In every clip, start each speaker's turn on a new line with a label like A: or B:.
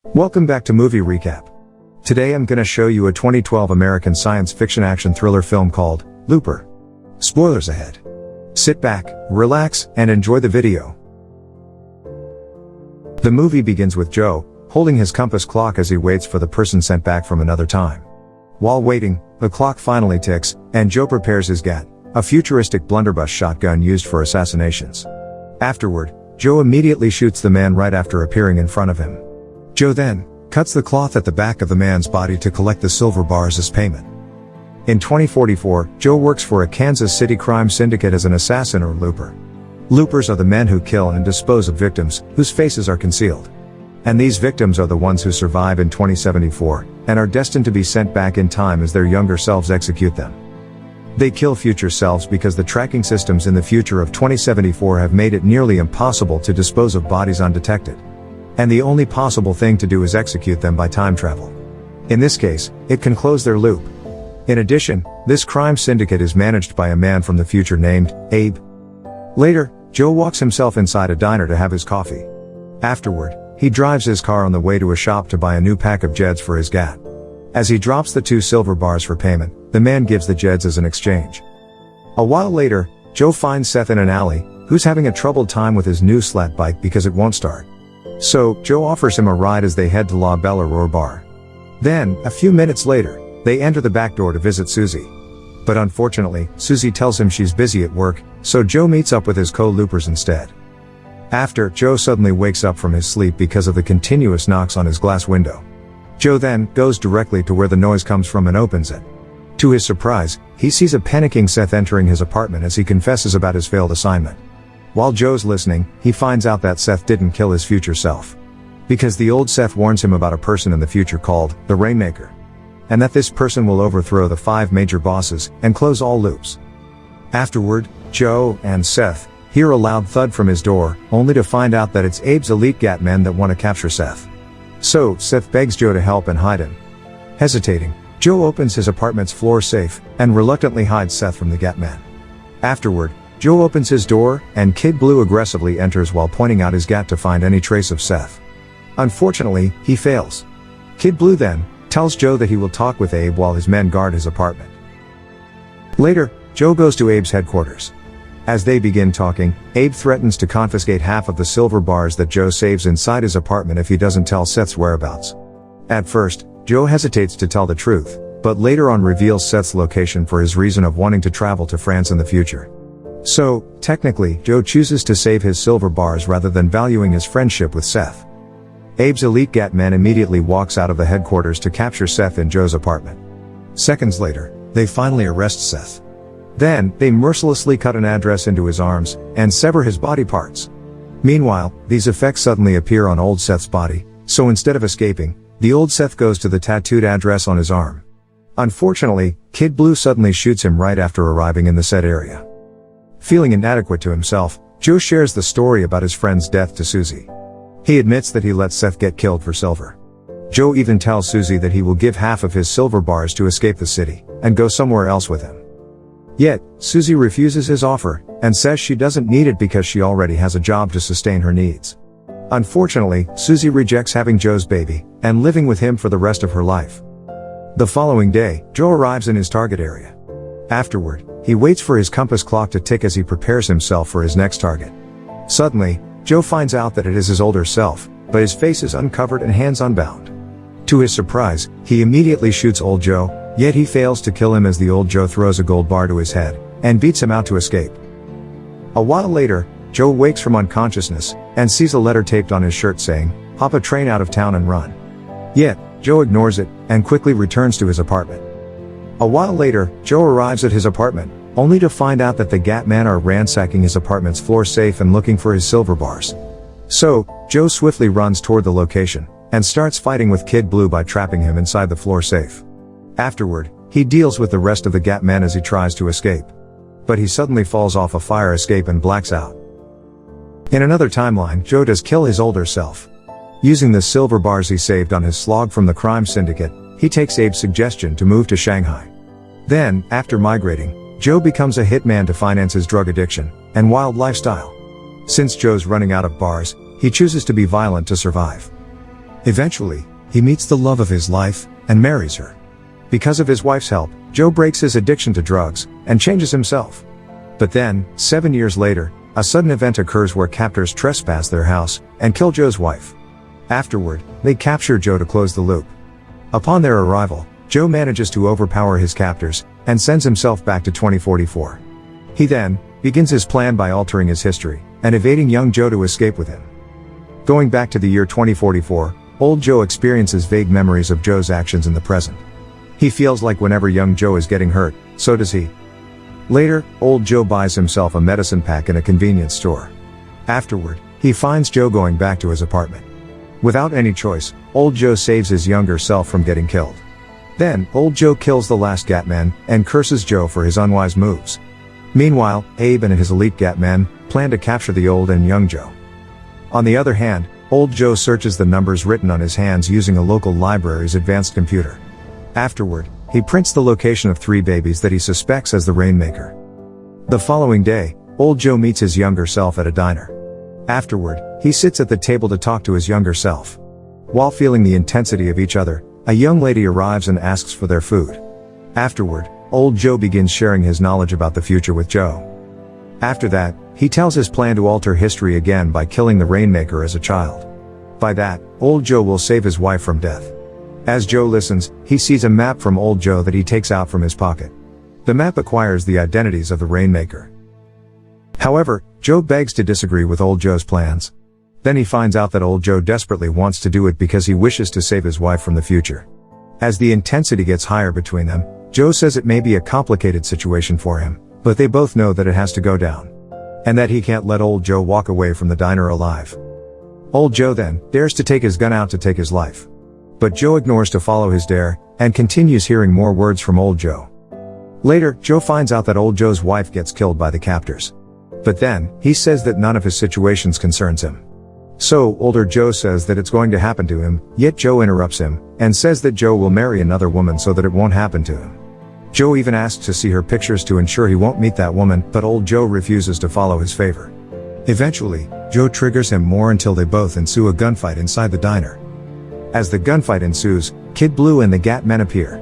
A: Welcome back to Movie Recap. Today I'm gonna show you a 2012 American science fiction action thriller film called Looper. Spoilers ahead. Sit back, relax, and enjoy the video. The movie begins with Joe, holding his compass clock as he waits for the person sent back from another time. While waiting, the clock finally ticks, and Joe prepares his GAT, a futuristic blunderbuss shotgun used for assassinations. Afterward, Joe immediately shoots the man right after appearing in front of him. Joe then cuts the cloth at the back of the man's body to collect the silver bars as payment. In 2044, Joe works for a Kansas City crime syndicate as an assassin or looper. Loopers are the men who kill and dispose of victims whose faces are concealed. And these victims are the ones who survive in 2074 and are destined to be sent back in time as their younger selves execute them. They kill future selves because the tracking systems in the future of 2074 have made it nearly impossible to dispose of bodies undetected. And the only possible thing to do is execute them by time travel. In this case, it can close their loop. In addition, this crime syndicate is managed by a man from the future named Abe. Later, Joe walks himself inside a diner to have his coffee. Afterward, he drives his car on the way to a shop to buy a new pack of Jeds for his GAT. As he drops the 2 silver bars for payment, the man gives the Jeds as an exchange. A while later, Joe finds Seth in an alley, who's having a troubled time with his new slat bike because it won't start. So, Joe offers him a ride as they head to La Belle Aurore bar. Then, a few minutes later, they enter the back door to visit Susie. But unfortunately, Susie tells him she's busy at work, so Joe meets up with his co-loopers instead. After, Joe suddenly wakes up from his sleep because of the continuous knocks on his glass window. Joe then goes directly to where the noise comes from and opens it. To his surprise, he sees a panicking Seth entering his apartment as he confesses about his failed assignment. While Joe's listening, he finds out that Seth didn't kill his future self. Because the old Seth warns him about a person in the future called the Rainmaker. And that this person will overthrow the 5 major bosses and close all loops. Afterward, Joe and Seth hear a loud thud from his door, only to find out that it's Abe's elite GAT men that want to capture Seth. So, Seth begs Joe to help and hide him. Hesitating, Joe opens his apartment's floor safe and reluctantly hides Seth from the GAT men. Afterward, Joe opens his door, and Kid Blue aggressively enters while pointing out his GAT to find any trace of Seth. Unfortunately, he fails. Kid Blue then tells Joe that he will talk with Abe while his men guard his apartment. Later, Joe goes to Abe's headquarters. As they begin talking, Abe threatens to confiscate half of the silver bars that Joe saves inside his apartment if he doesn't tell Seth's whereabouts. At first, Joe hesitates to tell the truth, but later on reveals Seth's location for his reason of wanting to travel to France in the future. So, technically, Joe chooses to save his silver bars rather than valuing his friendship with Seth. Abe's elite GAT man immediately walks out of the headquarters to capture Seth in Joe's apartment. Seconds later, they finally arrest Seth. Then, they mercilessly cut an address into his arms and sever his body parts. Meanwhile, these effects suddenly appear on old Seth's body, so instead of escaping, the old Seth goes to the tattooed address on his arm. Unfortunately, Kid Blue suddenly shoots him right after arriving in the said area. Feeling inadequate to himself, Joe shares the story about his friend's death to Susie. He admits that he let Seth get killed for silver. Joe even tells Susie that he will give half of his silver bars to escape the city and go somewhere else with him. Yet, Susie refuses his offer and says she doesn't need it because she already has a job to sustain her needs. Unfortunately, Susie rejects having Joe's baby and living with him for the rest of her life. The following day, Joe arrives in his target area. Afterward, he waits for his compass clock to tick as he prepares himself for his next target. Suddenly, Joe finds out that it is his older self, but his face is uncovered and hands unbound. To his surprise, he immediately shoots old Joe, yet he fails to kill him as the old Joe throws a gold bar to his head and beats him out to escape. A while later, Joe wakes from unconsciousness and sees a letter taped on his shirt saying, "Hop a train out of town and run." Yet, Joe ignores it and quickly returns to his apartment. A while later, Joe arrives at his apartment, only to find out that the GAT men are ransacking his apartment's floor safe and looking for his silver bars. So, Joe swiftly runs toward the location and starts fighting with Kid Blue by trapping him inside the floor safe. Afterward, he deals with the rest of the GAT men as he tries to escape. But he suddenly falls off a fire escape and blacks out. In another timeline, Joe does kill his older self. Using the silver bars he saved on his slog from the crime syndicate, he takes Abe's suggestion to move to Shanghai. Then, after migrating, Joe becomes a hitman to finance his drug addiction and wild lifestyle. Since Joe's running out of bars, he chooses to be violent to survive. Eventually, he meets the love of his life, and marries her. Because of his wife's help, Joe breaks his addiction to drugs, and changes himself. But then, 7 years later, a sudden event occurs where captors trespass their house, and kill Joe's wife. Afterward, they capture Joe to close the loop. Upon their arrival, Joe manages to overpower his captors, and sends himself back to 2044. He then begins his plan by altering his history, and evading young Joe to escape with him. Going back to the year 2044, old Joe experiences vague memories of Joe's actions in the present. He feels like whenever young Joe is getting hurt, so does he. Later, old Joe buys himself a medicine pack in a convenience store. Afterward, he finds Joe going back to his apartment. Without any choice, old Joe saves his younger self from getting killed. Then, old Joe kills the last Gatman, and curses Joe for his unwise moves. Meanwhile, Abe and his elite Gatmen plan to capture the old and young Joe. On the other hand, old Joe searches the numbers written on his hands using a local library's advanced computer. Afterward, he prints the location of 3 babies that he suspects as the Rainmaker. The following day, old Joe meets his younger self at a diner. Afterward, he sits at the table to talk to his younger self. While feeling the intensity of each other, a young lady arrives and asks for their food. Afterward, old Joe begins sharing his knowledge about the future with Joe. After that, he tells his plan to alter history again by killing the Rainmaker as a child. By that, old Joe will save his wife from death. As Joe listens, he sees a map from old Joe that he takes out from his pocket. The map acquires the identities of the Rainmaker. However, Joe begs to disagree with old Joe's plans. Then he finds out that old Joe desperately wants to do it because he wishes to save his wife from the future. As the intensity gets higher between them, Joe says it may be a complicated situation for him, but they both know that it has to go down. And that he can't let old Joe walk away from the diner alive. Old Joe then dares to take his gun out to take his life. But Joe ignores to follow his dare, and continues hearing more words from old Joe. Later, Joe finds out that old Joe's wife gets killed by the captors. But then, he says that none of his situations concerns him. So, older Joe says that it's going to happen to him, yet Joe interrupts him, and says that Joe will marry another woman so that it won't happen to him. Joe even asks to see her pictures to ensure he won't meet that woman, but old Joe refuses to follow his favor. Eventually, Joe triggers him more until they both ensue a gunfight inside the diner. As the gunfight ensues, Kid Blue and the Gatmen appear.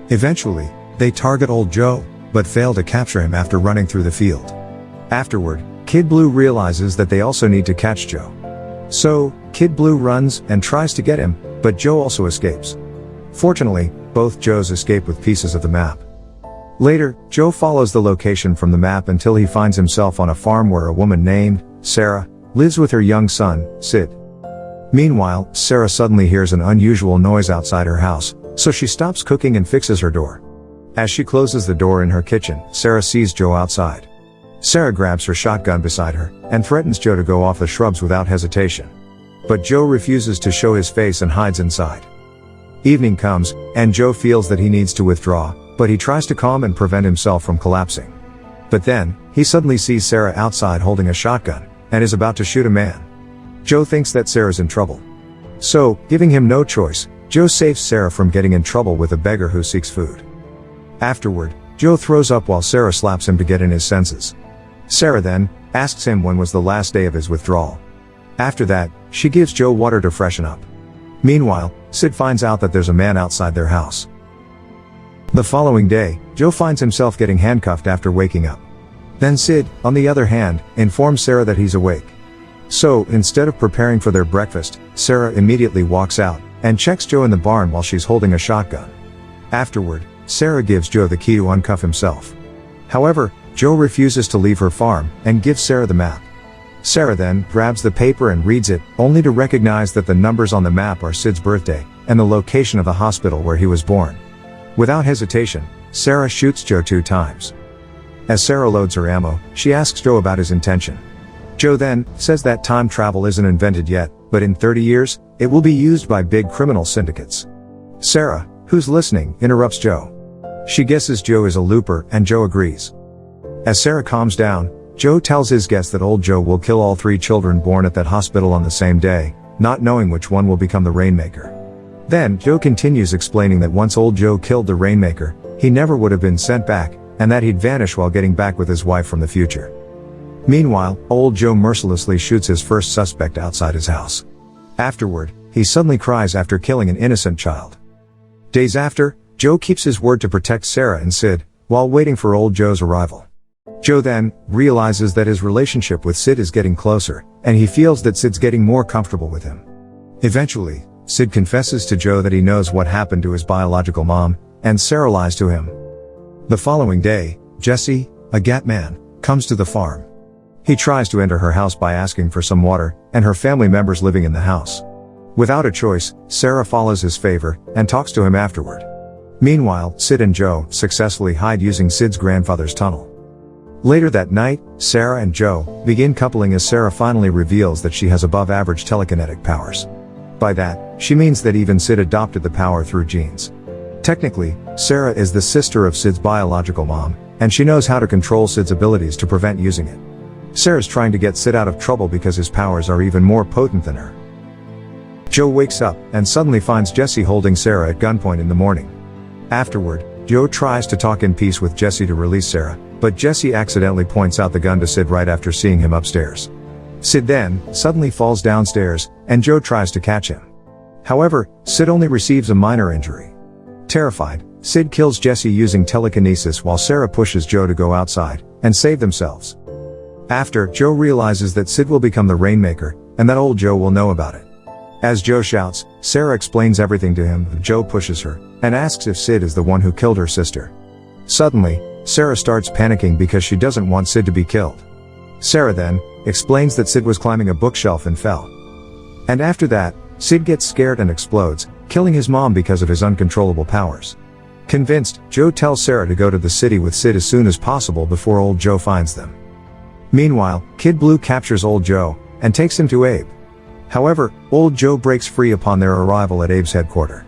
A: Eventually, they target old Joe, but fail to capture him after running through the field. Afterward, Kid Blue realizes that they also need to catch Joe. So, Kid Blue runs and tries to get him, but Joe also escapes. Fortunately, both Joes escape with pieces of the map. Later, Joe follows the location from the map until he finds himself on a farm where a woman named Sarah lives with her young son, Sid. Meanwhile, Sarah suddenly hears an unusual noise outside her house, so she stops cooking and fixes her door. As she closes the door in her kitchen, Sarah sees Joe outside. Sarah grabs her shotgun beside her, and threatens Joe to go off the shrubs without hesitation. But Joe refuses to show his face and hides inside. Evening comes, and Joe feels that he needs to withdraw, but he tries to calm and prevent himself from collapsing. But then, he suddenly sees Sarah outside holding a shotgun, and is about to shoot a man. Joe thinks that Sarah's in trouble. So, giving him no choice, Joe saves Sarah from getting in trouble with a beggar who seeks food. Afterward, Joe throws up while Sarah slaps him to get in his senses. Sarah then asks him when was the last day of his withdrawal. After that, she gives Joe water to freshen up. Meanwhile, Sid finds out that there's a man outside their house. The following day, Joe finds himself getting handcuffed after waking up. Then Sid, on the other hand, informs Sarah that he's awake. So, instead of preparing for their breakfast, Sarah immediately walks out, and checks Joe in the barn while she's holding a shotgun. Afterward, Sarah gives Joe the key to uncuff himself. However, Joe refuses to leave her farm, and gives Sarah the map. Sarah then grabs the paper and reads it, only to recognize that the numbers on the map are Sid's birthday, and the location of the hospital where he was born. Without hesitation, Sarah shoots Joe 2 times. As Sarah loads her ammo, she asks Joe about his intention. Joe then says that time travel isn't invented yet, but in 30 years, it will be used by big criminal syndicates. Sarah, who's listening, interrupts Joe. She guesses Joe is a looper, and Joe agrees. As Sarah calms down, Joe tells his guest that old Joe will kill all 3 children born at that hospital on the same day, not knowing which one will become the Rainmaker. Then, Joe continues explaining that once old Joe killed the Rainmaker, he never would have been sent back, and that he'd vanish while getting back with his wife from the future. Meanwhile, old Joe mercilessly shoots his first suspect outside his house. Afterward, he suddenly cries after killing an innocent child. Days after, Joe keeps his word to protect Sarah and Sid, while waiting for old Joe's arrival. Joe then realizes that his relationship with Sid is getting closer, and he feels that Sid's getting more comfortable with him. Eventually, Sid confesses to Joe that he knows what happened to his biological mom, and Sarah lies to him. The following day, Jesse, a Gat man, comes to the farm. He tries to enter her house by asking for some water, and her family members living in the house. Without a choice, Sarah follows his favor, and talks to him afterward. Meanwhile, Sid and Joe successfully hide using Sid's grandfather's tunnel. Later that night, Sarah and Joe begin coupling as Sarah finally reveals that she has above-average telekinetic powers. By that, she means that even Sid adopted the power through genes. Technically, Sarah is the sister of Sid's biological mom, and she knows how to control Sid's abilities to prevent using it. Sarah's trying to get Sid out of trouble because his powers are even more potent than her. Joe wakes up and suddenly finds Jesse holding Sarah at gunpoint in the morning. Afterward, Joe tries to talk in peace with Jesse to release Sarah, but Jesse accidentally points out the gun to Sid right after seeing him upstairs. Sid then suddenly falls downstairs, and Joe tries to catch him. However, Sid only receives a minor injury. Terrified, Sid kills Jesse using telekinesis while Sarah pushes Joe to go outside and save themselves. After, Joe realizes that Sid will become the Rainmaker, and that old Joe will know about it. As Joe shouts, Sarah explains everything to him, but Joe pushes her, and asks if Sid is the one who killed her sister. Suddenly, Sarah starts panicking because she doesn't want Sid to be killed. Sarah then explains that Sid was climbing a bookshelf and fell. And after that, Sid gets scared and explodes, killing his mom because of his uncontrollable powers. Convinced, Joe tells Sarah to go to the city with Sid as soon as possible before old Joe finds them. Meanwhile, Kid Blue captures old Joe and takes him to Abe. However, old Joe breaks free upon their arrival at Abe's headquarters.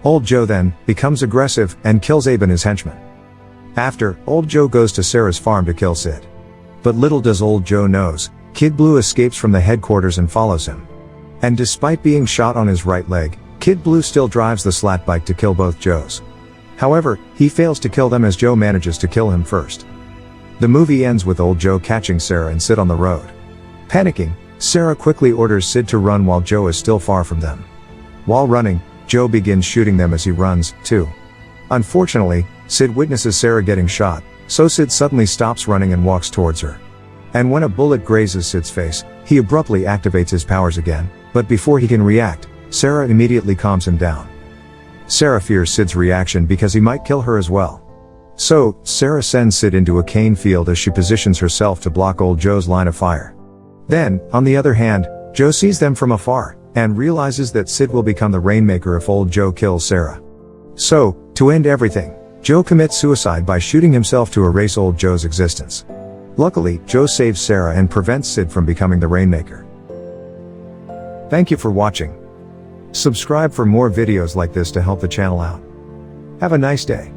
A: Old Joe then becomes aggressive and kills Abe and his henchmen. After, old Joe goes to Sarah's farm to kill Sid. But little does old Joe knows, Kid Blue escapes from the headquarters and follows him. And despite being shot on his right leg, Kid Blue still drives the slat bike to kill both Joes. However, he fails to kill them as Joe manages to kill him first. The movie ends with old Joe catching Sarah and Sid on the road. Panicking, Sarah quickly orders Sid to run while Joe is still far from them. While running, Joe begins shooting them as he runs, too. Unfortunately, Sid witnesses Sarah getting shot, so Sid suddenly stops running and walks towards her. And when a bullet grazes Sid's face, he abruptly activates his powers again, but before he can react, Sarah immediately calms him down. Sarah fears Sid's reaction because he might kill her as well. So, Sarah sends Sid into a cane field as she positions herself to block old Joe's line of fire. Then, on the other hand, Joe sees them from afar, and realizes that Sid will become the Rainmaker if old Joe kills Sarah. So, to end everything, Joe commits suicide by shooting himself to erase old Joe's existence. Luckily, Joe saves Sarah and prevents Sid from becoming the Rainmaker. Thank you for watching. Subscribe for more videos like this to help the channel out. Have a nice day.